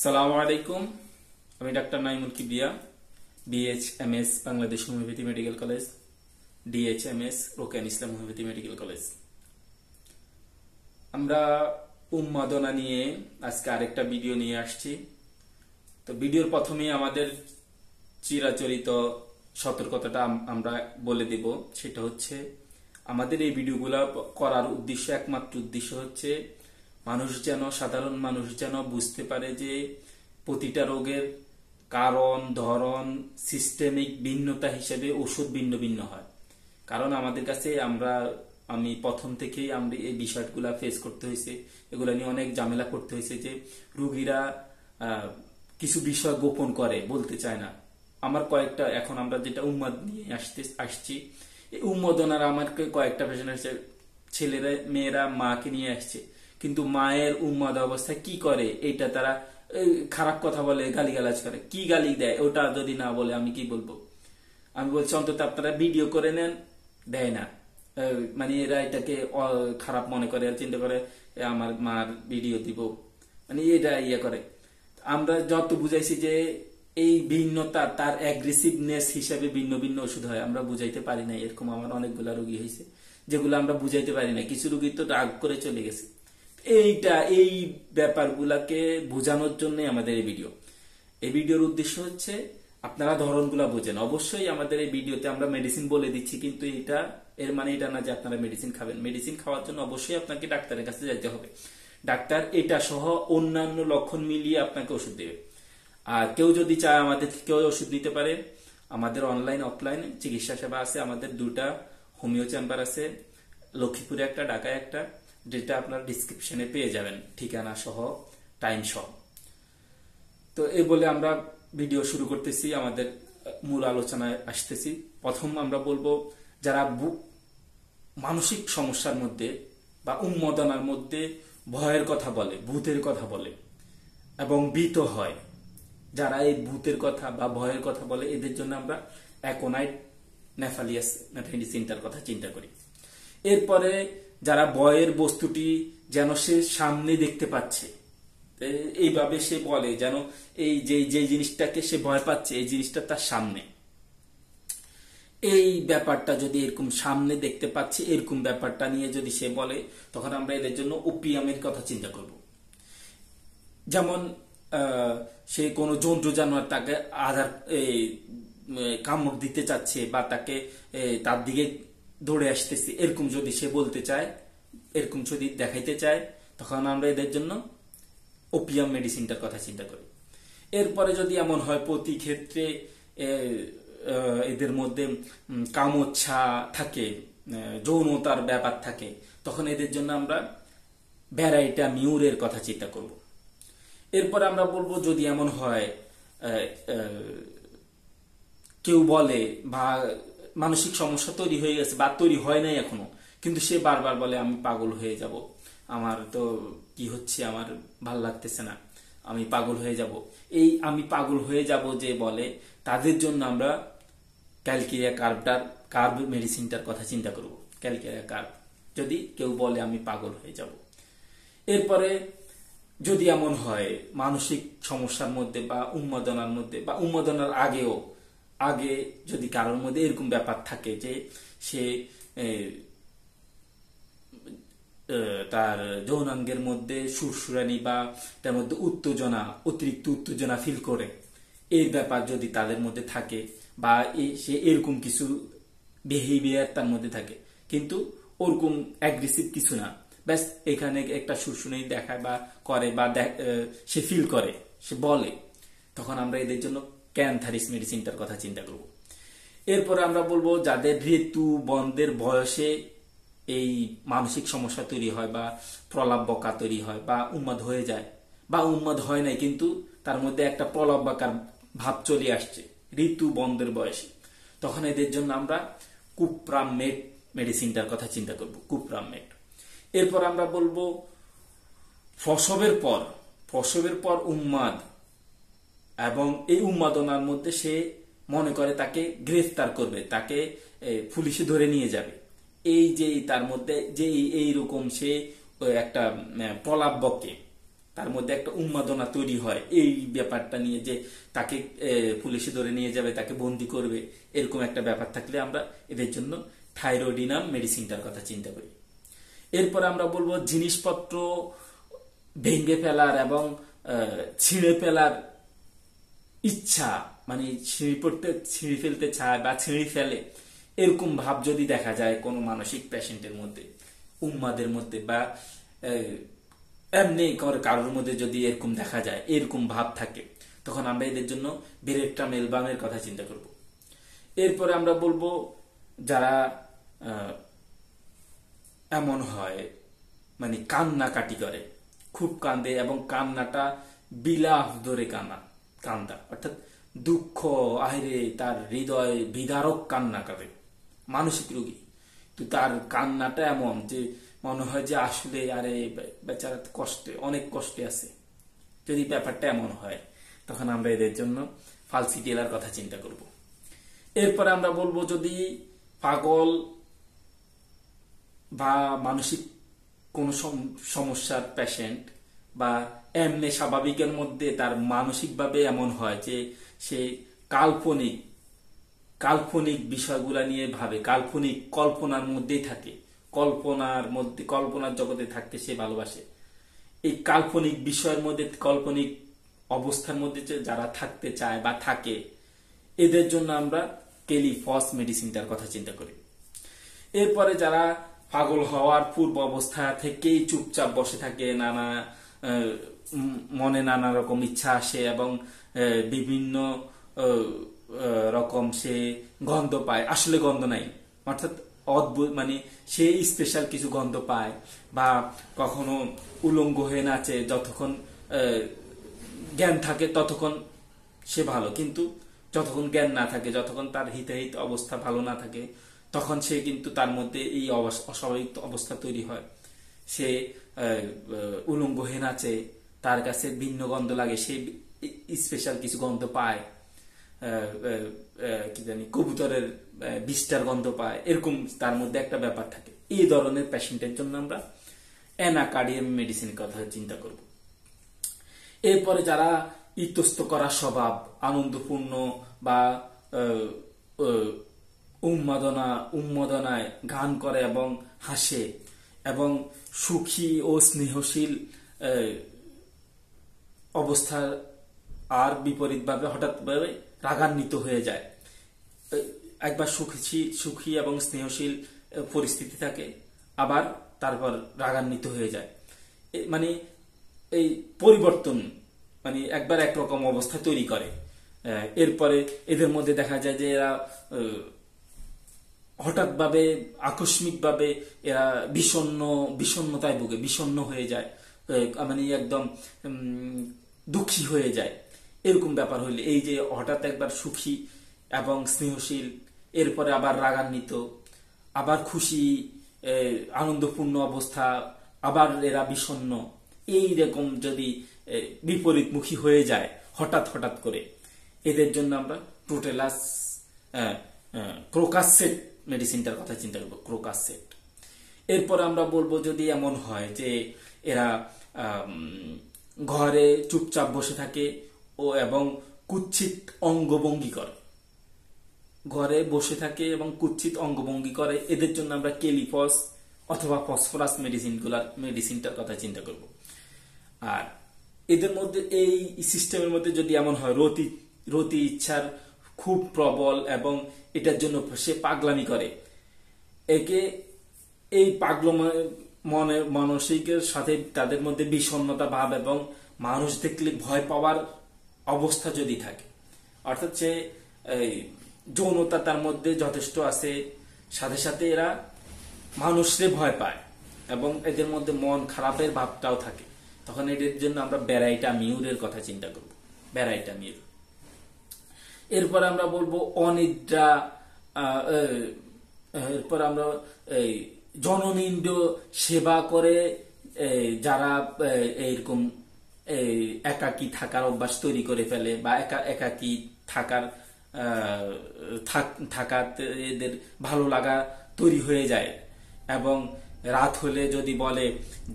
সালামু আলাইকুম। আমি doctor Naimul Kibria, BHMS Bangladesh homeopathy medical college, DHMS রোকেয়ান ইসলাম হোমিওপ্যাথি মেডিকেল কলেজ। আমরা উন্মাদনা নিয়ে আজকে আরেকটা ভিডিও নিয়ে আসছি। তো ভিডিওর প্রথমেই আমাদের চিরাচরিত সতর্কতাটা আমরা বলে দেব। সেটা হচ্ছে, আমাদের এই ভিডিওগুলো করার উদ্দেশ্য, একমাত্র উদ্দেশ্য হচ্ছে সাধারণ মানুষ যেন বুঝতে পারে যে প্রতিটা রোগের কারণ, ধরন, সিস্টেমিক ভিন্নতা হিসেবে ওষুধ ভিন্ন ভিন্ন হয়। কারণ আমাদের কাছে আমি প্রথম থেকেই আমরা এই বিষয়গুলা ফেস করতে হয়েছে, এগুলা নিয়ে অনেক ঝামেলা করতে হয়েছে যে রোগীরা কিছু বিষয় গোপন করে, বলতে চায় না। আমার কয়েকটা, এখন আমরা যেটা উন্মাদ নিয়ে আসছি, এই উন্মাদনার আমার কয়েকটা পেশেন্ট আসছে, ছেলেরা মেয়েরা মাকে নিয়ে আসছে, কিন্তু মায়ের উন্মাদ অবস্থায় কি করে, এটা তারা খারাপ কথা বলে, গালিগালাজ করে। কি গালি দেয় ওটা যদি না বলে আমি কি বলবো? আমি বলছি অন্তত আপনারা ভিডিও করে নেন, দেয় না। মানে এরা এটাকে খারাপ মনে করে, চিন্তা করে আমার মার ভিডিও দিব, মানে এটা ইয়ে করে। আমরা যত বুঝাইছি যে এই ভিন্নতা তার অ্যাগ্রেসিভনেস হিসাবে ভিন্ন ভিন্ন ওষুধ হয়, আমরা বুঝাইতে পারি না। এরকম আমার অনেকগুলা রোগী হয়েছে যেগুলো আমরা বুঝাইতে পারি না। কিছু রোগী তো রাগ করে চলে গেছে। এই ব্যাপারগুলাকে বোঝানোর জন্য আমাদের এই ভিডিও। এই ভিডিওর উদ্দেশ্য হচ্ছে আপনারা ধরনগুলা বোঝেন। অবশ্যই আমাদের এই ভিডিওতে আমরা মেডিসিন বলে দিচ্ছি, কিন্তু এর মানে এটা না যে আপনারা মেডিসিন খাবেন। মেডিসিন খাওয়ার জন্য অবশ্যই আপনাকে ডাক্তারের কাছে যেতে হবে। ডাক্তার এটা সহ অন্যান্য লক্ষণ মিলিয়ে আপনাকে ওষুধ দেবে। আর কেউ যদি চায় আমাদের থেকেও ওষুধ নিতে পারে। আমাদের অনলাইন অফলাইন চিকিৎসা সেবা আছে। আমাদের 2টা হোমিও চেম্বার আছে, লক্ষ্মীপুরে একটা, ঢাকায় একটা, যেটা আপনার ডিসক্রিপশনে পেয়ে যাবেন, ঠিকানা সহ, টাইম সহ। তো এই বলে আমরা ভিডিও শুরু করতেছি, আমাদের মূল আলোচনায় আসতেছি। প্রথম আমরা বলবো, যারা মানসিক সমস্যার মধ্যে বা উন্মাদনার মধ্যে ভয়ের কথা বলে, ভূতের কথা বলে এবং ভীত হয়, যারা এই ভূতের কথা বা ভয়ের কথা বলে, এদের জন্য আমরা অ্যাকোনাইট নেফালিয়াস মেথিনিসিনটার কথা চিন্তা করি। এরপরে যারা ভয়ের বস্তুটি যেন সে সামনে দেখতে পাচ্ছে, এইভাবে সে বলে যেন এই যে জিনিসটাকে সে ভয় পাচ্ছে, এই জিনিসটা তার সামনে, এই ব্যাপারটা যদি এরকম সামনে দেখতে পাচ্ছে, এরকম ব্যাপারটা নিয়ে যদি সে বলে, তখন আমরা এদের জন্য ওপিয়ামের কথা চিন্তা করব। যেমন সে কোনো জন্তু জানোয়ার তাকে কামড় দিতে চাচ্ছে বা তার দিকে দৌড়ে আসতেছে, এরকম যদি সে বলতে চায়, এরকম যদি দেখাইতে চায়, তখন আমরা এদের জন্য ওপিয়াম মেডিসিনটার কথা চিন্তা করি। এরপরে যদি এমন হয় প্রতি ক্ষেত্রে এদের মধ্যে কামোচ্ছা থাকে, যৌনতার ব্যাপার থাকে, তখন এদের জন্য আমরা ভ্যারাইটা মিউরের কথা চিন্তা করব। এরপরে আমরা বলবো, যদি এমন হয় কেউ বলে বা মানসিক সমস্যা তৈরি হয়ে গেছে বা তৈরি হয় নাই এখনো, কিন্তু সে বারবার বলে আমি পাগল হয়ে যাব, আমার তো কি হচ্ছে, আমার ভাল লাগতেছে না, আমি পাগল হয়ে যাব। এই আমি পাগল হয়ে যাব যে বলে, তাদের জন্য আমরা ক্যালকেরিয়া কার্ব মেডিসিনটার কথা চিন্তা করব। ক্যালকেরিয়া কার্ব, যদি কেউ বলে আমি পাগল হয়ে যাব। এরপরে যদি এমন হয় মানসিক সমস্যার মধ্যে বা উন্মাদনার মধ্যে বা উন্মাদনার আগে যদি কারোর মধ্যে এরকম ব্যাপার থাকে যে সে তার যৌনাঙ্গের মধ্যে সুরসুরানি বা তার মধ্যে অতিরিক্ত উত্তেজনা ফিল করে, এই ব্যাপার যদি তাদের মধ্যে থাকে বা সে এরকম কিছু বিহেভিয়ার তার মধ্যে থাকে, কিন্তু ওরকম অ্যাগ্রেসিভ কিছু না, ব্যাস এখানে একটা সুরসুরানি দেখায় বা করে বা সে ফিল করে, সে বলে, তখন আমরা এদের জন্য ক্যানথারিস মেডিসিনটার কথা চিন্তা করব। এরপরে আমরা বলবো, যাদের ঋতু বন্ধের বয়সে এই মানসিক সমস্যা তৈরি হয় বা প্রলাপ বকা তৈরি হয় বা উন্মাদ হয়ে যায়, বা উন্মাদ হয় নাই কিন্তু তার মধ্যে একটা প্রলাপ বকার ভাব চলে আসছে ঋতু বন্ধের বয়সে, তখন এদের জন্য আমরা কুপ্রামেট মেডিসিনটার কথা চিন্তা করব, কুপ্রামেট। এরপর আমরা বলবো, প্রসবের পর উন্মাদ এবং এই উন্মাদনার মধ্যে সে মনে করে তাকে গ্রেফতার করবে, তাকে পুলিশে ধরে নিয়ে যাবে, এই যে তার মধ্যে যে এইরকম সে একটা প্রলাপ বকে, তার মধ্যে একটা উন্মাদনা তৈরি হয় এই ব্যাপারটা নিয়ে, যে তাকে পুলিশে ধরে নিয়ে যাবে, তাকে বন্দি করবে, এরকম একটা ব্যাপার থাকলে আমরা এদের জন্য থাইরোডিনাম মেডিসিনটার কথা চিন্তা করি। এরপর আমরা বলবো জিনিসপত্র ভেঙে ফেলার এবং ছিঁড়ে ফেলার ইচ্ছা, মানে ছিঁড়ে ফেলতে চায় বা ছিঁড়ে ফেলে, এরকম ভাব যদি দেখা যায় কোনো মানসিক পেশেন্টের মধ্যে, উন্মাদের মধ্যে, বা এমনি কারোর মধ্যে যদি এরকম দেখা যায়, এরকম ভাব থাকে, তখন আমরা এদের জন্য বেরেট্রাম অ্যালবামের কথা চিন্তা করব। এরপরে আমরা বলবো যারা এমন হয় মানে কান্নাকাটি করে, খুব কান্দে এবং কান্নাটা বিলাপ ধরে কান্দা, অর্থাৎ দুঃখ আহেরে তার হৃদয় বিদারক কান্না করে, মানসিক রোগী। তো তার কান্নাটা এমন যে মনে হয় যে আসলে আরে বেচারা কষ্টে, অনেক কষ্টে আছে। যদি ব্যাপারটা এমন হয়, তখন আমরা এদের জন্য ফালসিটিলার কথা চিন্তা করব। এরপরে আমরা বলবো যদি পাগল বা মানসিক কোন সমস্যার পেশেন্ট বা এমনি স্বাভাবিকের মধ্যে তার মানসিকভাবে এমন হয় যে সে কাল্পনিক বিষয়গুলা নিয়ে ভাবে, কাল্পনিক কল্পনার মধ্যেই থাকে, কল্পনার জগতে থাকতে সে ভালোবাসে। এই কাল্পনিক বিষয়ের মধ্যে, কাল্পনিক অবস্থার মধ্যে যারা থাকতে চায় বা থাকে, এদের জন্য আমরা কেলিফস মেডিসিনটার কথা চিন্তা করি। এরপরে যারা পাগল হওয়ার পূর্ব অবস্থা থেকেই চুপচাপ বসে থাকে, মনে নানা রকম ইচ্ছা আসে এবং বিভিন্ন রকম সে গন্ধ পায়, আসলে গন্ধ নাই, অর্থাৎ অদ্ভুত, মানে সে স্পেশাল কিছু গন্ধ পায়, বা কখনো উলঙ্গ হয়ে নাচে, যতক্ষণ জ্ঞান থাকে ততক্ষণ সে ভালো, কিন্তু যতক্ষণ জ্ঞান না থাকে, যতক্ষণ তার হিতাহিত অবস্থা ভালো না থাকে, তখন সে কিন্তু তার মধ্যে এই অস্বাভাবিক অবস্থা তৈরি হয়। সে উলঙ্গ হয়ে নাচে, তার কাছে ভিন্ন গন্ধ লাগে, সে স্পেশাল কিছু গন্ধ পায়, কি জানি কবুতরের বিষ্ঠার গন্ধ পায়, এরকম তার মধ্যে একটা ব্যাপার থাকে। এই ধরনের পেশেন্টের জন্য আমরা অ্যানাকার্ডিয়াম মেডিসিনের কথা চিন্তা করব। এরপরে যারা ইতস্ত করা স্বভাব, আনন্দপূর্ণ বা উন্মাদনায় গান করে এবং হাসে, এবং সুখী ও স্নেহশীল অবস্থা আর বিপরীতভাবে হঠাৎভাবে রাগান্বিত হয়ে যায়। একবার সুখী এবং স্নেহশীল পরিস্থিতি থাকে, আবার তারপর রাগান্বিত হয়ে যায়, মানে এই পরিবর্তন, মানে একবার একরকম অবস্থা তৈরি করে। এরপরে এদের মধ্যে দেখা যায় যে এরা হঠাৎভাবে আকস্মিকভাবে এরা বিষণ্ণতায় ভুগে, বিষণ্ণ হয়ে যায়, মানে একদম দুঃখী হয়ে যায়। এরকম ব্যাপার হইলে, এই যে হঠাৎ একবার সুখী এবং স্নেহশীল, এরপরে আবার রাগান্বিত, আবার খুশি, আনন্দপূর্ণ অবস্থা, আবার এরা বিষণ্ণ, এইরকম যদি বিপরীতমুখী হয়ে যায় হঠাৎ করে, এদের জন্য আমরা ক্রোকাসেট মেডিসিনটার কথা চিন্তা করবো, ক্রোকাসেট। এরপর আমরা বলবো যদি এমন হয় যে এরা ঘরে চুপচাপ বসে থাকে এবং কুৎসিত অঙ্গভঙ্গি করে, ঘরে বসে থাকে এবং কুৎসিত অঙ্গভঙ্গি করে, এদের জন্য আমরা কেলিফস অথবা ফসফরাস মেডিসিনটার কথা চিন্তা করব। আর এদের মধ্যে এই সিস্টেমের মধ্যে যদি এমন হয় রতি ইচ্ছার খুব প্রবল এবং এটার জন্য সে পাগলামি করে, একে এই মানসিকের সাথে তাদের মধ্যে বিষণ্ণতা ভাব এবং মানুষ দেখলে ভয় পাওয়ার অবস্থা যদি থাকে, অর্থাৎ সে যৌনতা তার মধ্যে যথেষ্ট আছে, সাথে সাথে এরা মানুষরে ভয় পায় এবং এদের মধ্যে মন খারাপের ভাবটাও থাকে, তখন এদের জন্য আমরা ব্যারাইটামিউরের কথা চিন্তা করব, ব্যারাইটামিউর। এরপর আমরা বলবো অনিদ্রা, এরপর আমরা জননিন্দ সেবা করে যারা এইরকম একাকী থাকার অভ্যাস তৈরি করে ফেলে, বা একাকী থাকাতে এদের ভালো লাগা তৈরি হয়ে যায়, এবং রাত হলে যদি বলে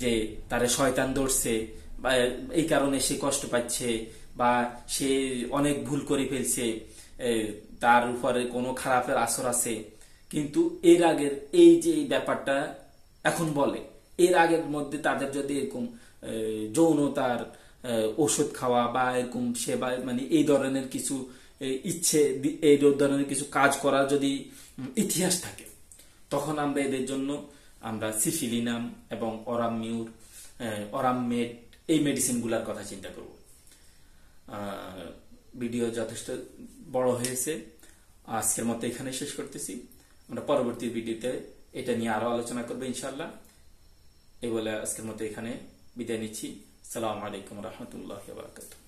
যে তারে শয়তান ধরছে বা এই কারণে সে কষ্ট পাচ্ছে বা সে অনেক ভুল করে ফেলছে, তার উপরে কোনো খারাপের আসর আছে, কিন্তু এর আগের এই যে এই ব্যাপারটা এখন বলে, এর আগের মধ্যে তাদের যদি এরকম যৌনতার ওষুধ খাওয়া বা এরকম সেবা মানে এই ধরনের কিছু ইচ্ছে, এই ধরনের কিছু কাজ করার যদি ইতিহাস থাকে, তখন আমরা এদের জন্য আমরা সিফিলিনাম এবং অরামিউর, অরামমেড এই মেডিসিন গুলার কথা চিন্তা করব। ভিডিও যথেষ্ট বড় হয়েছে, আজকের মতো এখানে শেষ করতেছি। আমরা পরবর্তী ভিডিওতে এটা নিয়ে আরো আলোচনা করবো ইনশাল্লাহ। এই বলে আজকের মতো এখানে বিদায় নিচ্ছি। আসসালামু আলাইকুম রহমতুল্লাহ বারাকাতুহু।